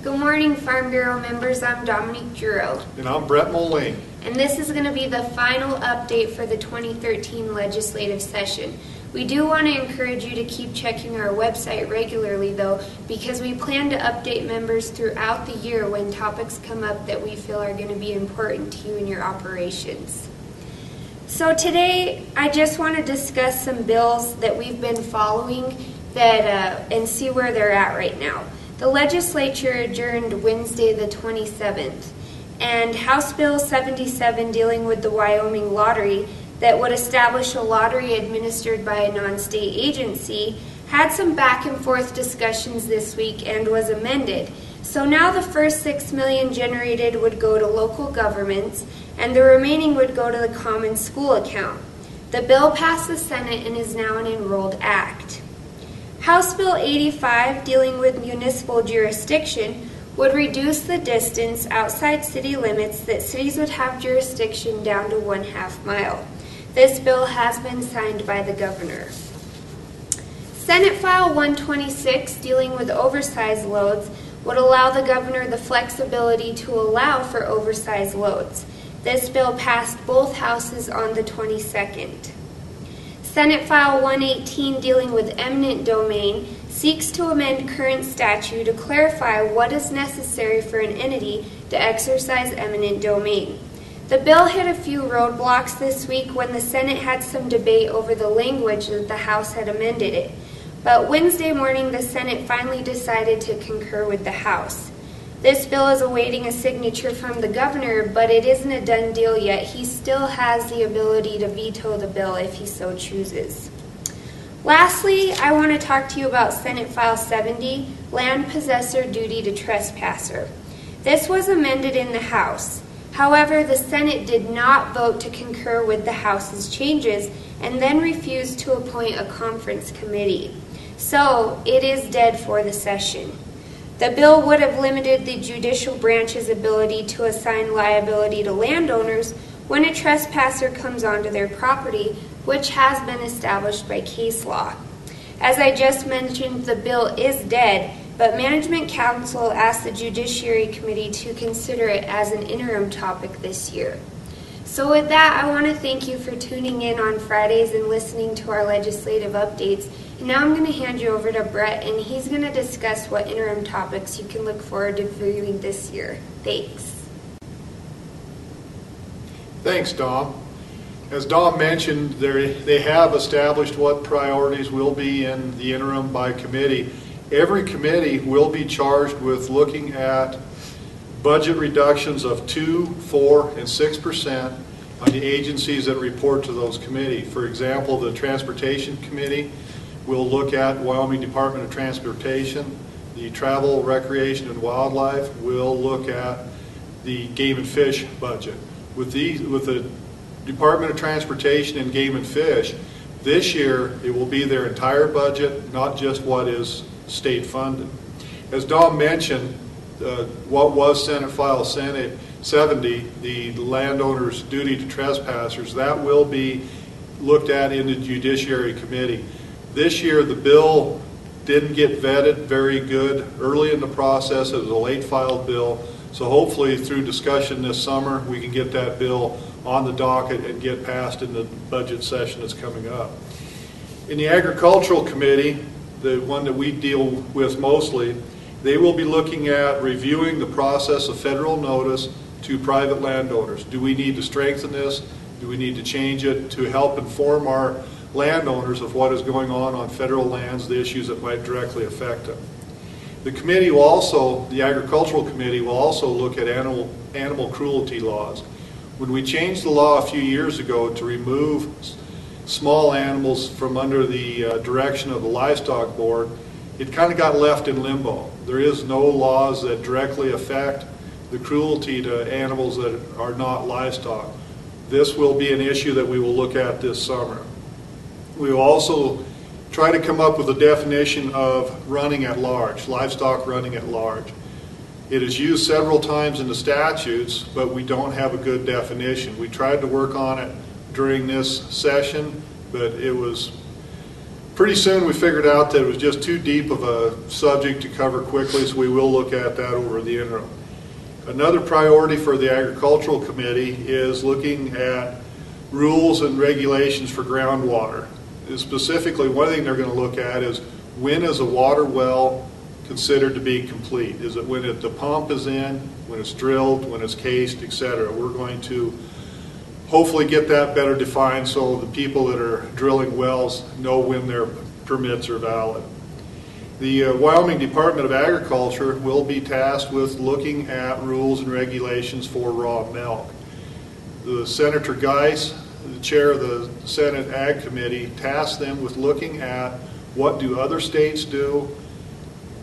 Good morning, Farm Bureau members. I'm Dominique Giroux. And I'm Brett Moline. And this is going to be the final update for the 2013 legislative session. We do want to encourage you to keep checking our website regularly, though, because we plan to update members throughout the year when topics come up that we feel are going to be important to you in your operations. So today, I just want to discuss some bills that we've been following and see where they're at right now. The legislature adjourned Wednesday the 27th, and House Bill 77 dealing with the Wyoming lottery that would establish a lottery administered by a non-state agency had some back and forth discussions this week and was amended. So now the first $6 million generated would go to local governments and the remaining would go to the common school account. The bill passed the Senate and is now an enrolled act. House Bill 85, dealing with municipal jurisdiction, would reduce the distance outside city limits that cities would have jurisdiction down to 1/2 mile. This bill has been signed by the governor. Senate File 126, dealing with oversized loads, would allow the governor the flexibility to allow for oversized loads. This bill passed both houses on the 22nd. Senate File 118, dealing with eminent domain, seeks to amend current statute to clarify what is necessary for an entity to exercise eminent domain. The bill hit a few roadblocks this week when the Senate had some debate over the language that the House had amended it. But Wednesday morning, the Senate finally decided to concur with the House. This bill is awaiting a signature from the governor, but it isn't a done deal yet. He still has the ability to veto the bill if he so chooses. Lastly, I want to talk to you about Senate File 70, Land Possessor Duty to Trespasser. This was amended in the House. However, the Senate did not vote to concur with the House's changes and then refused to appoint a conference committee. So, it is dead for the session. The bill would have limited the judicial branch's ability to assign liability to landowners when a trespasser comes onto their property, which has been established by case law. As I just mentioned, the bill is dead, but Management Council asked the Judiciary Committee to consider it as an interim topic this year. So with that, I want to thank you for tuning in on Fridays and listening to our legislative updates. And now I'm going to hand you over to Brett, and he's going to discuss what interim topics you can look forward to viewing this year. Thanks. Thanks, Dom. As Dom mentioned, they have established what priorities will be in the interim by committee. Every committee will be charged with looking at budget reductions of 2%, 4%, and 6% on the agencies that report to those committees. For example, the Transportation Committee will look at Wyoming Department of Transportation. The Travel, Recreation, and Wildlife will look at the Game and Fish budget. With the Department of Transportation and Game and Fish, this year it will be their entire budget, not just what is state funded. As Dom mentioned, what was Senate File 70, the landowner's duty to trespassers, that will be looked at in the Judiciary Committee. This year the bill didn't get vetted very good early in the process. It was a late filed bill, so hopefully through discussion this summer we can get that bill on the docket and get passed in the budget session that's coming up. In the Agricultural Committee, the one that we deal with mostly, they will be looking at reviewing the process of federal notice to private landowners. Do we need to strengthen this? Do we need to change it to help inform our landowners of what is going on federal lands, the issues that might directly affect them? The committee will also, the Agricultural Committee will also look at animal cruelty laws. When we changed the law a few years ago to remove small animals from under the direction of the Livestock Board, it kind of got left in limbo. There is no laws that directly affect the cruelty to animals that are not livestock. This will be an issue that we will look at this summer. We will also try to come up with a definition of running at large, livestock running at large. It is used several times in the statutes, but we don't have a good definition. We tried to work on it during this session, but it was Pretty soon we figured out that it was just too deep of a subject to cover quickly, so we will look at that over the interim. Another priority for the Agricultural Committee is looking at rules and regulations for groundwater. Specifically, one thing they're going to look at is, when is a water well considered to be complete? Is it when the pump is in, when it's drilled, when it's cased, etc.? We're going to hopefully get that better defined so the people that are drilling wells know when their permits are valid. The Wyoming Department of Agriculture will be tasked with looking at rules and regulations for raw milk. Senator Geis, the chair of the Senate Ag Committee, tasked them with looking at what do other states do,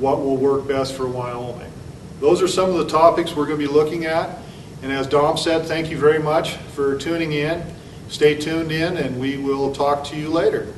what will work best for Wyoming. Those are some of the topics we're going to be looking at. And as Dom said, thank you very much for tuning in. Stay tuned in, and we will talk to you later.